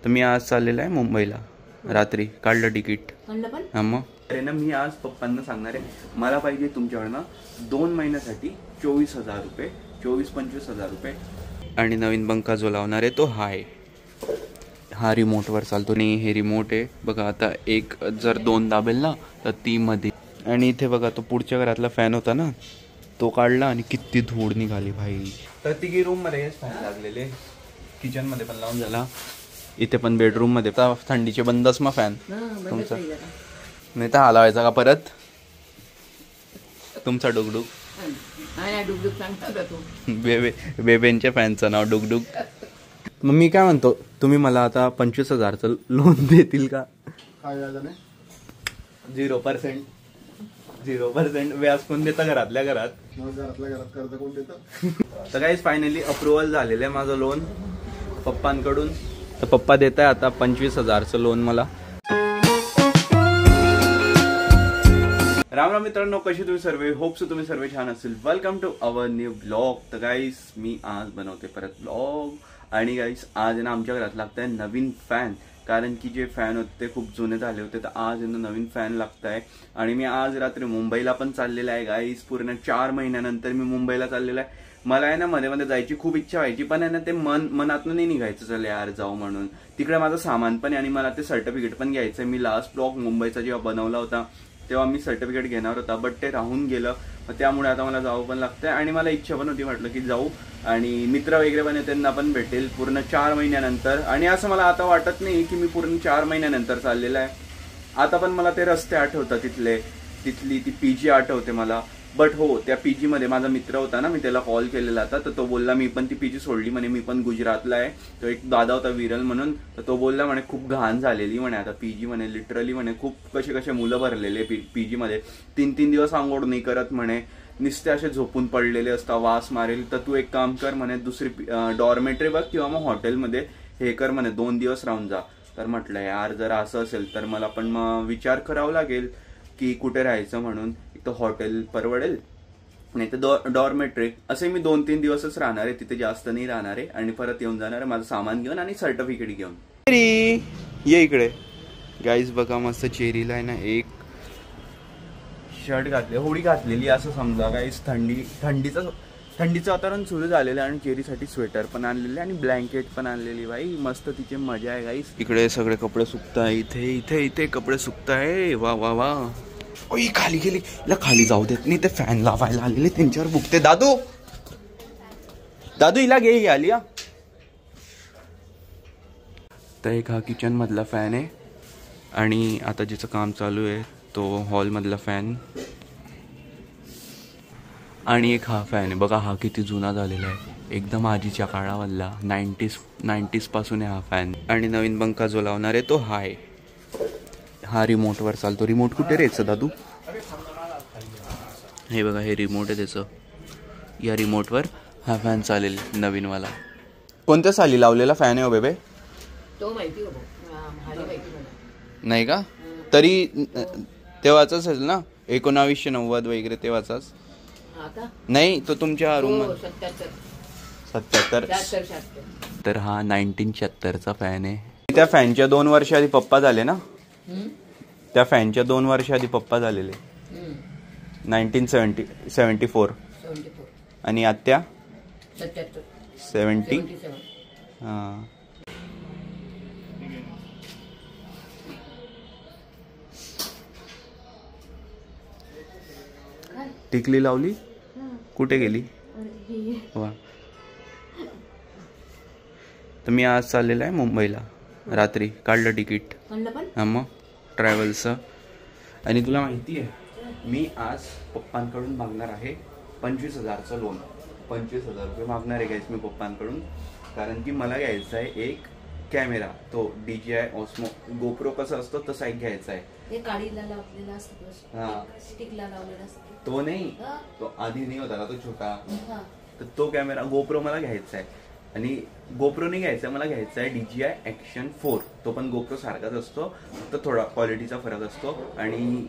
तर मी आज चाललेला आहे मुंबईला. रात्री काढलं तिकीट. हां मग अरे ना, मी आज पप्पांना सांगणार आहे मला पाहिजे तुमच्याकडनं 2 महिन्यासाठी 24,000 रुपये, 24-25,000 रुपये. आणि नवीन पंखा जो लावणार आहे तो हा रिमोटवर चालतो. आणि हे रिमोट आहे बघा. आता एक जर 2 दाबेल ना तर ती मध्ये. आणि इथे बघा तो पुढच्या घरातला फॅन होता ना तो काढला आणि किती धूळ निघाली भाई. तर तिघी रूम मध्ये फॅन लागलेले, किचन मध्ये पण लावून झाला, इथे पण बेडरूम मध्ये. थंडीचे बंदच मग फॅन तुमचा नाही तर हलवायचा का परत तुमचा डुगडुग. बेबेंच्या फॅनचं नाव डुगडुग. मग मी काय म्हणतो, तुम्ही मला आता 25,000चं लोन देतील का? 0% व्याज कोण देतं घरातल्या घरात? कर्ज कोण देतं? तर काहीच फायनली अप्रुव्हल झालेलं आहे माझं लोन पप्पांकडून. तर पप्पा देत आहे आता 25,000चं लोन मला. राम राम मित्रांनो, कशी तुम्ही सर्व? होप्स तुम्ही सर्व छान असेल. Welcome to our new blog. तर गाईस मी आज बनवते परत ब्लॉग. आणि गाईस आज ना आमच्या घरात लागत आहे नवीन फॅन, कारण की जे फॅन होते ते खूप जुने झाले होते. तर आज नवीन फॅन लागत आहे. आणि मी आज रात्री मुंबईला पण चाललेला आहे गाईस. पूर्ण 4 महिन्यानंतर मी मुंबईला चाललेला आहे. मला आहे ना मध्ये मध्ये जायची खूप इच्छा व्हायची, पण आहे ना ते मनातून नाही निघायचं चल यार जाऊ म्हणून. तिकडे माझं सामान पण आहे आणि मला ते सर्टिफिकेट पण घ्यायचंय. मी लास्ट ब्लॉग मुंबईचा जेव्हा बनवला होता तेव्हा मी सर्टिफिकेट घेणार होता, बट ते राहून गेलं. त्यामुळे आता मला जावं पण लागतंय. आणि मला इच्छा पण होती, म्हटलं की जाऊ आणि मित्र वगैरे पण त्यांना पण भेटेल पूर्ण 4 महिन्यानंतर. आणि असं मला आता वाटत नाही की मी पूर्ण 4 महिन्यानंतर चाललेलं आहे. आता पण मला ते रस्ते आठवतात, तिथली ती पीजी आठवते मला. बट हो, त्या पीजी मध्ये माझा मित्र होता ना, मी त्याला कॉल केलेला होता तर तो बोलला मी पण ती पीजी सोडली म्हणे. मी पण गुजरातला आहे. तो एक दादा होता विरल म्हणून, तर तो बोलला म्हणे खूप घाण झालेली म्हणे आता पीजी म्हणे. लिटरली म्हणे खूप कसे मुलं भरलेले पीजी मध्ये. 3-3 दिवस आंघोळ नाही करत म्हणे, नुसते असे झोपून पडलेले असता, वास मारेल. तर तू एक काम कर म्हणे, दुसरी डॉर्मेटरी बघ किंवा मग हॉटेलमध्ये हे कर म्हणे, 2 दिवस राहून जा. तर म्हटलं यार जर असं असेल तर मला पण मग विचार करावा लागेल की कुठे राहायचं म्हणून. एक तर हॉटेल परवडेल नाही तर डॉर्मेट्री. असे मी 2-3 दिवसच राहणार आहे तिथे, जास्त नाही राहणार आहे. आणि परत येऊन जाणार आहे माझं सामान घेऊन आणि सर्टिफिकेट घेऊन. ये इकडे गाईज बघा, मस्त चेरीला आहे ना एक शर्ट घातले, होडी घातलेली असं समजा गाईज. थंडीचं वातावरण सुरू झालेलं आहे आणि चेरीसाठी स्वेटर पण आणलेले आणि ब्लँकेट पण आणलेली. भाई मस्त तिची मजा आहे गाईज. इकडे सगळे कपडे सुकताय, इथे कपडे सुकताय. वा वा वा. ओय खाली गेली, हिला खाली जाऊ देत नाही. ते फॅन लावायला आलेले त्यांच्यावर बुकते. दादू हिला घे आली. तर एक हा किचन मधला फॅन आहे आणि आता जिचं काम चालू आहे तो हॉल मधला फॅन. आणि एक हा फॅन आहे बघा, हा किती जुना झालेला आहे, एकदम आजीच्या काळामधला. 90s पासून आहे हा फॅन. आणि नवीन पंखा जो लावणार आहे तो हा रिमोटवर चालतो. रिमोट कुठे रेचं दादू? हे बघा, हे रिमोट आहे त्याचं. या रिमोटवर हा फॅन चालेल नवीनवाला. कोणत्या साली लावलेला फॅन आहे हो बेबे? तो माहिती नाही का? तरी तेव्हाच असेल ना, 1990 वगैरे तेव्हाचाच. नाही तो तुमच्या रूम 77. तर हा 1976चा फॅन आहे. त्या फॅनच्या 2 वर्ष आधी पप्पा झाले ना, त्या फॅनच्या 2 वर्ष आधी पप्पा झालेले 1974. आणि आत्या 70. हां. टिकली लावली, कुठे गेली? वा. तर मी आज चाललेला आहे मुंबईला. रात्री काढलं तिकीट. हां मग ट्रॅव्हल्सचं. आणि तुला माहिती आहे मी आज पप्पांकडून मागणार आहे 25,000चं लोन. 25,000 रुपये मागणार आहे गाईस मी पप्पांकडून, कारण की मला घ्यायचा आहे एक कॅमेरा. तो DJI Osmo GoPro कसा असतो तसा एक घ्यायचा आहे. तो नाही, तो आधी नाही होता का तो छोटा, तर तो कॅमेरा GoPro मला घ्यायचा आहे. आणि GoPro नाही घ्यायचा, मला घ्यायचा आहे DJI Action 4. तो पण GoPro सारखाच असतो, फक्त थोडा क्वालिटीचा फरक असतो आणि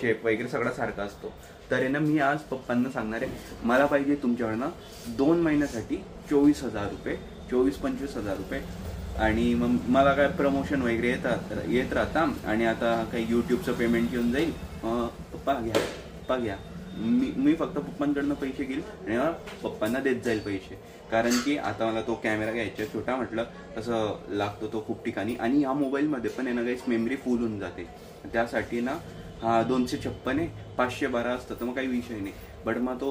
शेप वगैरे सगळा सारखा असतो. तर आहे ना मी आज पप्पांना सांगणार आहे मला पाहिजे तुमच्याकडनं 2 महिन्यासाठी 24,000 रुपये, 24-25,000 रुपये. आणि मग मला काय प्रमोशन वगैरे येत राहता आणि आता काही यूट्यूबचं पेमेंट येऊन जाईल. पप्पा घ्या मी फक्त पप्पांकडनं पैसे घेईल आणि मला पप्पांना देत जाईल पैसे. कारण की आता मला तो कॅमेरा घ्यायचा छोटा, म्हटलं तसं लागतो तो खूप ठिकाणी. आणि या मोबाईलमध्ये पण आहे ना गाईस मेमरी फुल होऊन जाते. त्यासाठी ना हा 256 आहे, 512 असतं तर मग काही विषय नाही. बट मग तो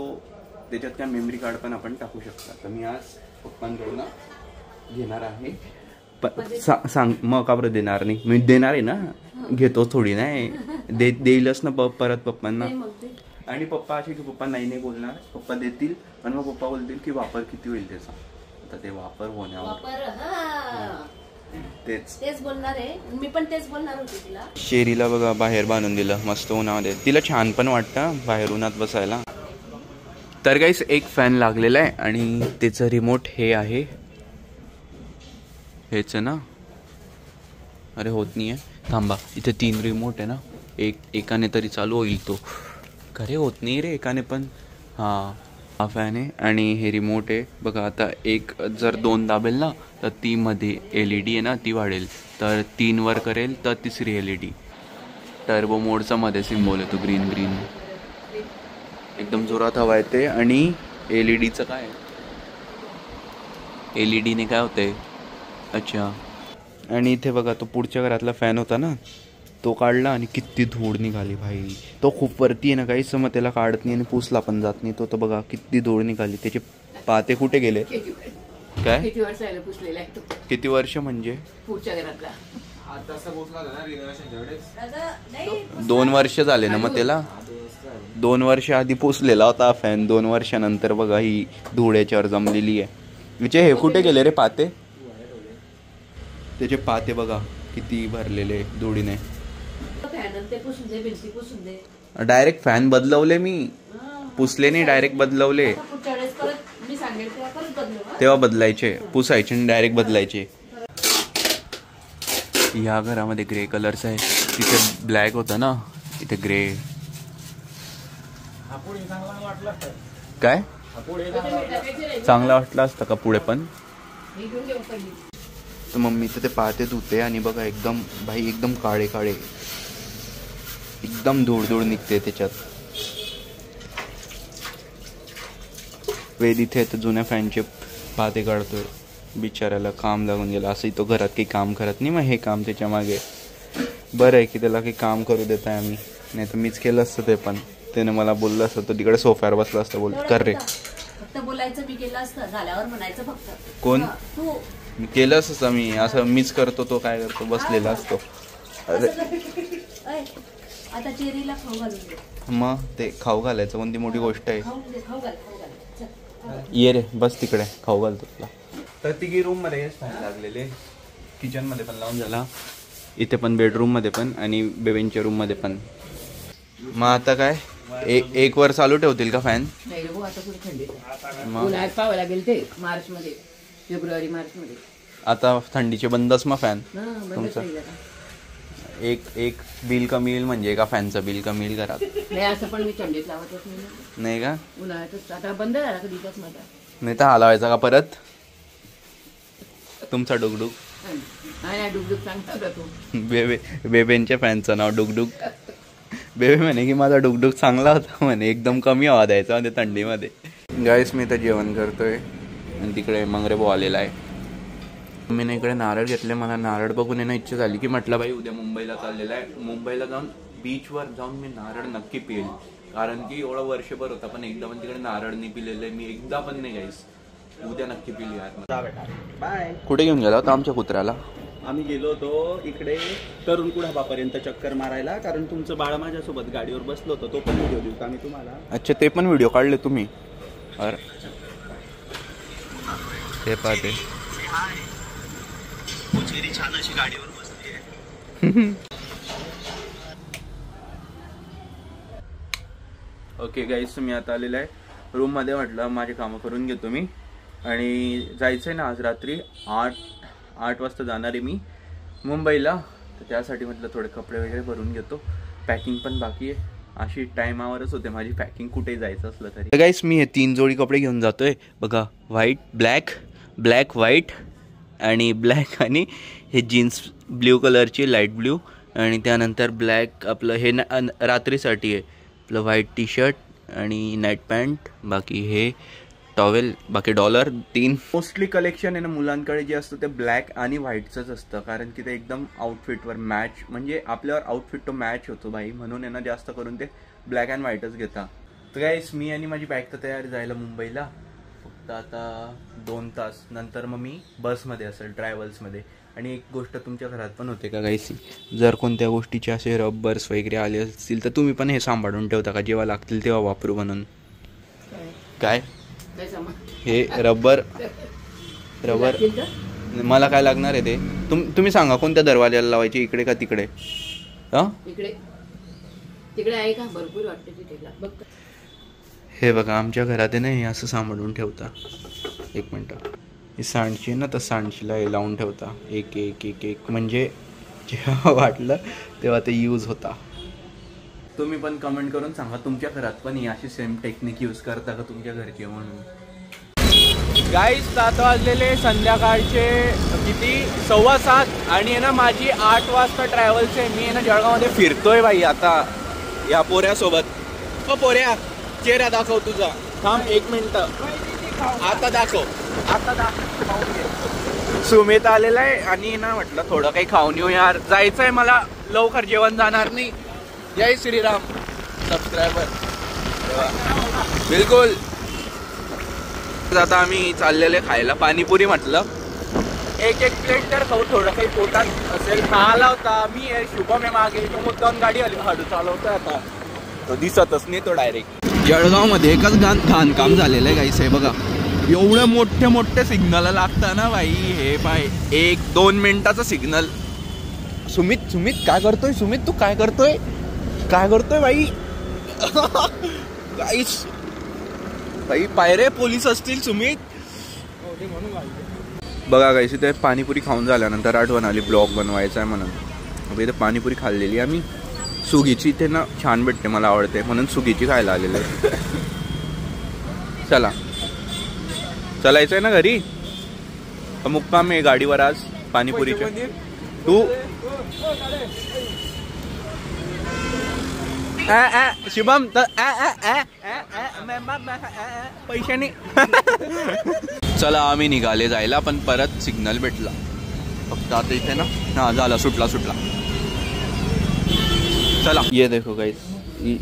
त्याच्यात काय मेमरी कार्ड पण आपण टाकू शकतो. तर मी आज पप्पांकडून घेणार आहे. सांग मग का बरं देणार नाही? मी देणार आहे ना, घेतो थोडी नाही देईलच ना परत पप्पांना. आणि पप्पा असे की पप्पा नाही बोलणार, पप्पा देतील आणि मग पप्पा बोलतील की वापर किती होईल त्याचा. आता ते वापर होण्यावर तेच बोलणार आहे मी पण, तेच बोलणार होते तिला. शेरीला बघा बाहेर बांधून दिलं मस्त उन्हामध्ये, तिला छान पण वाटतं बाहेर उन्हात बसायला. तर गाईस एक फॅन लागलेला आहे आणि त्याचं रिमोट हे आहे हेच ना. अरे होत नाही आहे, थांबा. इथे 3 रिमोट आहे ना, एकाने तरी चालू होईल तो. खरे होत नाही रे एकाने पण. हा फॅन आहे आणि हे रिमोट आहे बघा. आता एक जर 2 दाबेल ना तर ती मध्ये LED आहे ना ती वाढेल, तर 3 वर करेल तर तिसरी LED. टर्बो मोडचा मध्ये सिम्बॉल येतो ग्रीन एकदम जोरात हवा येते. आणि LEDचं काय LED ने काय होतंय. अच्छा. आणि इथे बघा तो पुढच्या घरातला फॅन होता ना तो काढला आणि किती धूळ निघाली भाई. तो खूप वरती आहे ना काहीच मग त्याला काढत नाही आणि पुसला पण जात नाही. तो तर बघा किती धूळ निघाली. त्याचे पाते कुठे गेले? काय किती वर्ष म्हणजे? पुढच्या घरातला 2 वर्ष झाले ना मग त्याला. 2 वर्ष आधी पुसलेला होता फॅन, 2 वर्षानंतर बघा ही धूळ याच्यावर जमलेली आहे. विचे हे कुठे गेले रे पाते? त्याचे पाते बघा किती भरलेले धुळीने. डायरेक्ट फॅन बदलवले मी, पुसले नाही, डायरेक्ट बदलवले. तेव्हा बदलायचे, पुसायचे आणि डायरेक्ट बदलायचे. या घरामध्ये ग्रे कलरचा आहे, तिथे ब्लॅक होता ना, इथे ग्रे. काय चांगला वाटला असता का पुढे पण? तर मम्मी तर ते पाहते धुते आणि बघा एकदम भाई एकदम काळे काळे एकदम धूळ निघते त्याच्यात. वेद इथे तर जुन्या फॅनचे पाते काढतोय. बिचाऱ्याला काम लागून गेलं. असंही तो घरात काही काम करत नाही, मग हे काम त्याच्या मागे. बरं आहे की त्याला काही काम करू देत आहे आम्ही, नाही तर मीच केलं असतं ते पण. त्याने मला बोललं असतं, तो तिकडे सोफ्यावर बसला असतं. बोल कर रे फक्त बोलायचं, मी केलं असतं, झाल्यावर म्हणायचं फक्त. कोण मी केलं असतं? मी असं मीच करतो, तो काय करतो बसलेला असतो. अरे आता चेरीला खाऊ घालून मग ते खाऊ घालायचं कोणती मोठी गोष्ट आहे? ये रे बस तिकडे, खाऊ घालतो तुला. तर तिघी रूम मध्ये फॅन लागलेले, किचन मध्ये पण लावून झाला, इथे पण बेडरूम मध्ये पण आणि बेबींच्या रूम मध्ये पण. मग आता काय एक वर चालू ठेवतील का फॅन? पाहावं लागेल ते मार्च मध्ये, फेब्रुवारी मार्च मध्ये. आता थंडीचे बंदच मग फॅन तुमचं. एक बिल कमी येईल म्हणजे एका फॅनचं बिल कमी येईल घरात. नाही असं पण मी थंडीत लावतच नाही का? उन्हाळ्यातच आता बंद झाला का दिवस माझा. नाही तर हा लावायचा का परत तुमचा डुगडुग? डुगडुग सांगता तू. बेबेंच्या फॅनचं नाव डुगडुग. बेबे म्हणे की माझा डुगडुग चांगला होता म्हणे, एकदम कमी आवाज द्यायचा म्हणजे थंडीमध्ये. गाईस मी तर जेवण करतोय आणि तिकडे मंगरे भाऊ आलेला आहे. मी ना इकडे नारळ घेतले. मला नारळ बघून येणं इच्छा झाली की म्हटलं भाई उद्या मुंबईला चाललेला आहे, मुंबईला जाऊन बीचवर जाऊन मी नारळ नक्की पिईल. कारण की एवढं वर्षभर होता पण एकदा पण तिकडे नारळ नाही पिलेलं आहे मी, एकदा पण नाही. गाईस उद्या नक्की पिली यार. बाय. कुठे घेऊन गेला होता आमच्या कुत्र्याला? आम्ही गेलो होतो इकडे तरुण कुडाबापर्यंत चक्कर मारायला, कारण तुमचं बाळ माझ्यासोबत गाडीवर बसलो होतं. तो पण व्हिडिओ देऊ का मी तुम्हाला? अच्छा ते पण व्हिडिओ काढले तुम्ही? अरे ते पाहते छान अशी गाडीवर बसली. ओके गाईस मी आता आलेला आहे रूम मध्ये. म्हटलं माझे कामं करून घेतो मी आणि जायचंय ना आज रात्री 8 वाजता जाणार आहे मी मुंबईला. तर त्यासाठी म्हटलं थोडे कपडे वगैरे भरून घेतो. पॅकिंग पण बाकी आहे. अशी टाइमावरच होते माझी पॅकिंग कुठे जायचं असलं तरी. तर गाईस मी हे 3 जोडी कपडे घेऊन जातोय बघा. व्हाईट ब्लॅक, ब्लॅक व्हाईट आणि ब्लॅक आणि हे जीन्स ब्ल्यू कलरची लाईट ब्ल्यू आणि त्यानंतर ब्लॅक आपलं हे रात्रीसाठी आहे आपलं व्हाईट टी शर्ट आणि नाईट पॅन्ट बाकी हे टॉवेल बाकी $3 मोस्टली कलेक्शन आहे ना मुलांकडे जे असतं ते ब्लॅक आणि व्हाईटचंच असतं कारण की ते एकदम आउटफिटवर मॅच म्हणजे आपल्यावर आउटफिट तो मॅच होतो भाई म्हणून आहे ना जास्त करून ते ब्लॅक अँड व्हाईटच घेतात. तर गाईस मी आणि माझी बॅग तर तयार जायला मुंबईला फक्त आता 2 तास नंतर मग मी बसमध्ये असेल ट्रॅव्हल्समध्ये. आणि एक गोष्ट तुमच्या घरात पण होते का गाईस जर कोणत्या गोष्टीचे असे रबर्स वगैरे आले असतील तर तुम्ही पण हे सांभाळून ठेवता का जेव्हा लागतील तेव्हा वापरू म्हणून. काय हे रबर मला काय लागणार आहे ते तुम्ही सांगा कोणत्या दरवाजाला लावायचे इकडे का तिकडे. तिकडे आहे का भरपूर वाटते तिथे. हे बघा आमच्या घरात आहे ना हे असं सांभाळून ठेवता. एक मिनटं ही सांडशी ना तर सांडशीला हे लावून ठेवता एक एक एक एक म्हणजे जेव्हा वाटलं तेव्हा ते यूज होता. तुम्ही पण कमेंट करून सांगा तुमच्या घरात पण ही अशी सेम टेक्निक यूज करता का तुमच्या घरचे म्हणून. गाईस 7 वाजलेले संध्याकाळचे किती 7:15 आणि आहे ना माझी 8 वाजता ट्रॅव्हल्स आहे. मी आहे ना जळगावमध्ये फिरतोय बाई आता या पोऱ्यासोबत. पोऱ्या चेहरा दाखव तुझा. थांब 1 मिनिट आता दाखव. सुमित आलेला आहे आणि ना म्हटलं थोडं काही खाऊन येऊ यार जायचंय मला लवकर जेवण जाणार नाही. जय श्रीराम सबस्क्रायबर बिलकुल. आता आम्ही चाललेले खायला पाणीपुरी म्हटलं एक प्लेट तर खाऊ थोडं काही पोटात असेल. आला होता मी शुभम आहे मागे तो मुद्दाम गाडी हळू चालवतोय आता तो दिसतच नाही तो डायरेक्ट. जळगावमध्ये एकच बांधकाम झालेलं आहे गाईस हे बघा एवढे मोठे मोठे सिग्नल लागतं ना बाई. हे बाय 1-2 मिनिटाचं सिग्नल. सुमित काय करतोय सुमित तू काय करतोय बाई. गाईस बाई पायरे पोलीस असतील सुमित. बघा गाईस इथे पाणीपुरी खाऊन झाल्यानंतर आठवण आली ब्लॉग बनवायचा आहे म्हणून. इथे पाणीपुरी खाल्लेली आम्ही सुगीची इथे ना छान भेटते मला आवडते म्हणून सुगीची खायला आलेले. चलायचंय ना घरी मुक्काम आहे गाडीवर आज पाणीपुरीच्या. तू शुभम तर पैसे नाही. चला आम्ही निघाले जायला पण परत सिग्नल भेटला फक्त आता इथे ना हा झाला सुटला. चला ये देखो गाईस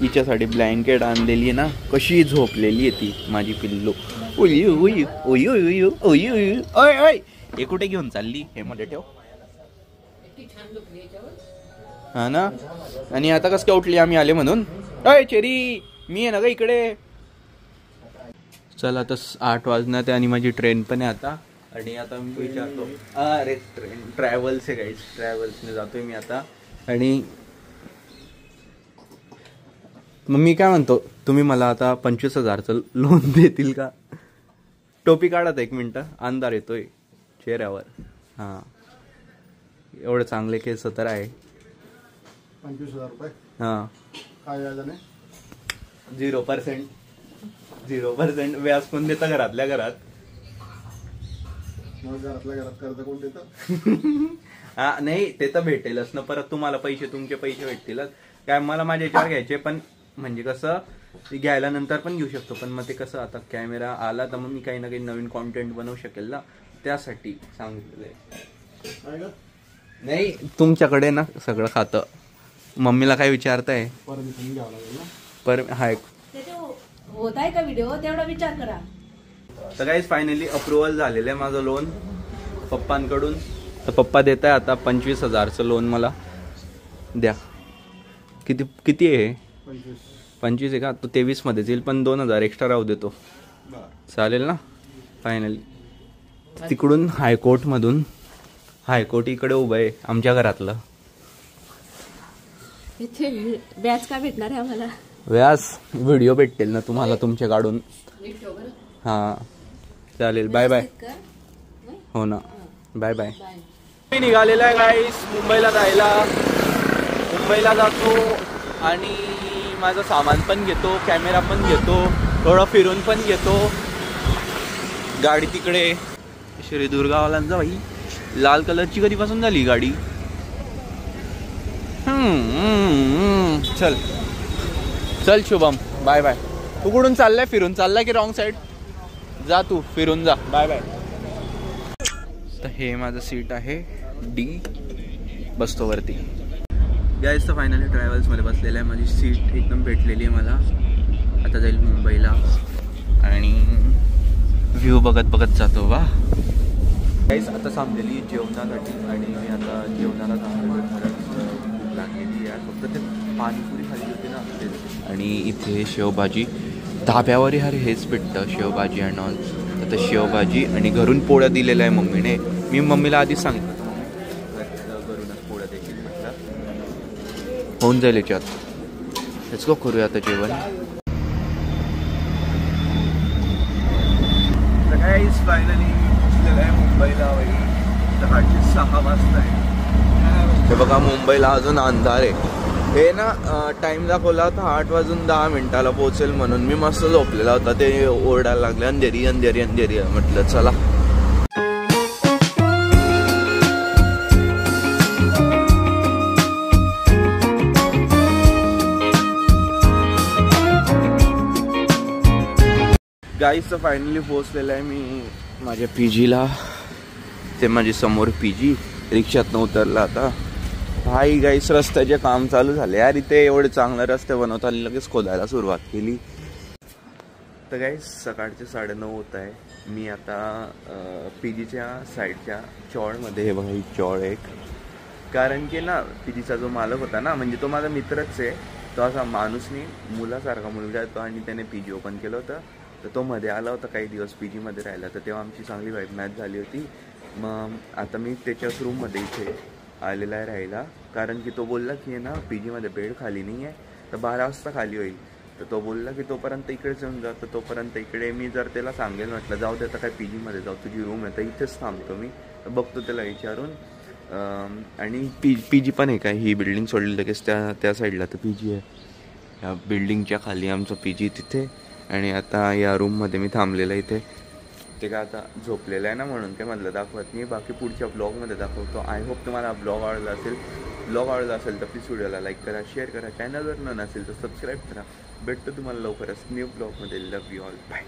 हिच्यासाठी ब्लँकेट आणलेली आहे ना कशी झोपलेली आहे ती माझी पिल्लू. हे कुठे घेऊन चालली हे मध्ये ठेव हा ना. आणि आता कसं काय उठली आम्ही आले म्हणून. अय चेरी मी आहे ना ग इकडे. चला आता 8 वाजण्यात आणि माझी ट्रेन पण आहे आता. आणि आता मी विचारतो अरे ट्रॅव्हल्स आहे गाईस ट्रॅव्हल्सने जातोय मी आता. आणि मग मी काय म्हणतो तुम्ही मला आता 25,000चं लोन देतील का. टोपी काढत 1 मिनिट अंधार येतोय चेहऱ्यावर. हां एवढे चांगले केस तर आहे. 25,000 रुपये हां काय व्याज नाही. 0% व्याज कोण देतं घरातल्या घरात. घरातल्या घरात कर्ज कोण देतं. हा नाही ते तर भेटेलच ना परत तुम्हाला पैसे तुमचे पैसे भेटतीलच. काय मला माझ्या याच्यावर घ्यायचे पण म्हणजे कसं घ्यायला नंतर पण घेऊ शकतो पण मग ते कसं आता कॅमेरा आला तर मग मी काही ना काही नवीन कॉन्टेंट बनवू शकेल ना त्यासाठी सांगितलंय. नाही तुमच्याकडे ना सगळं खातं. मम्मीला काय विचारताय पर हाय होत आहे का व्हिडिओ तेवढा विचार करा. तर गाईस फायनली अप्रुव्हल झालेलं आहे माझं लोन पप्पांकडून. तर पप्पा देत आहे आता 25,000चं लोन मला द्या. किती आहे 25 आहे का तो 23 मध्येच येईल पण 2,000 एक्स्ट्रा राहू देतो चालेल ना. फायनली तिकडून हायकोर्टमधून हायकोर्ट इकडे उभं आहे आमच्या घरातलं. इथे व्याज का भेटणार आहे आम्हाला. व्याज व्हिडिओ भेटतील ना तुम्हाला तुमचे काढून. हां चालेल बाय बाय. हो ना बाय बाय. मी निघालेला आहे गाईस मुंबईला जायला. मुंबईला जातो आणि माझं सामान पण घेतो कॅमेरा पण घेतो थोडं फिरून पण घेतो. गाडी तिकडे श्री दुर्गावाल्यांचा बाई लाल कलरची कधीपासून झाली गाडी? चल चल शुभम, बाय बाय. तू कुठून चाललाय? फिरून चाललाय की रॉंग साईड? जा तू फिरून जा, बाय बाय. तर हे माझं सीट आहे डी, बसतो वरती. गाईज तर फायनली ट्रॅव्हल्समध्ये बसलेलं आहे. माझी सीट एकदम भेटलेली आहे मला. आता जाईल मुंबईला आणि व्ह्यू बघत बघत जातो. वा गाईज आता थांबलेली जेवणासाठी आणि मी आता जेवणाला थांबलेलो. भूक लागलेली आहे. फक्त ते पाणीपुरी खाल्ली होती ना तेच. आणि इथे शेवभाजी धाब्यावर यार हेच भेटतं, शेवभाजी आणि नॉन. तर शेवभाजी आणि घरून पोळ्या दिलेल्या आहे मम्मीने. मी मम्मीला आधीच सांगितलं घरूनच पोळ्या देखील म्हटलं होऊन जाईल याच्यात. लेट्स गो करूया आता जेवण. तर गाईज फायनली पोचलेलं आहे मुंबईला. सकाळचे 6 वाजता आहे. हे बघा मुंबईला अजून अंधार आहे. हे ना टाइम दाखवला होता 8:10 पोहोचेल म्हणून. मी मस्त झोपलेला होता. ते ओरडायला लागले अंधेरी अंधेरी अंधेरी. म्हटलं चला. गाईज तर फायनली पोहोचलेलं आहे मी माझ्या PGला. ते माझे समोर PG. रिक्षातनं उतरला आता. भाई गाईस रस्त्याचे काम चालू झाले यार इथे. एवढे चांगले रस्ते बनवतात आणि लगेच खोदायला सुरुवात केली. तर गाईस सकाळचे 9:30 होत आहे. मी आता PGच्या साईडच्या चॉळमध्ये, हे बघा ही चॉळ एक, कारण की ना PGचा जो मालक होता ना, म्हणजे तो माझा मित्रच आहे. तो असा माणूस नाही, मुलासारखा मुलगा आहे तो. आणि त्याने PG ओपन केलं होतं. तर तो मध्ये आला होता काही दिवस PGमध्ये राहिला. तर तेव्हा आमची चांगली वाईट मॅच झाली होती. मग आता मी त्याच्याच रूममध्ये इथे आलेला आहे राहायला. कारण की तो बोलला की ना PGमध्ये बेड खाली नाही आहे, तर 12 वाजता खाली होईल. तर तो बोलला की तोपर्यंत इकडेच येऊन जा. तर तोपर्यंत इकडे मी जर त्याला सांगेल म्हटलं जाऊ दे आता काय PGमध्ये जाऊ, तुझी रूम आहे तर इथेच थांबतो मी. तर बघतो त्याला विचारून. आणि PG पण आहे काय, ही बिल्डिंग सोडली लगेच त्या साईडला तर PG आहे. ह्या बिल्डिंगच्या खाली आमचं PG तिथे. आणि आता या रूममध्ये मी थांबलेलं इथे. ते का आता झोपलेलं आहे ना म्हणून काय म्हटलं दाखवत नाही. बाकी पुढच्या ब्लॉगमध्ये दाखवतो. आय होप तुम्हाला ब्लॉग आवडला असेल. ब्लॉग आवडला असेल तर प्लीज व्हिडिओला लाईक करा, शेअर करा. चॅनलवर नसेल तर सबस्क्राईब करा. भेटतो तुम्हाला लवकरच न्यू ब्लॉगमध्ये. Love you all, bye.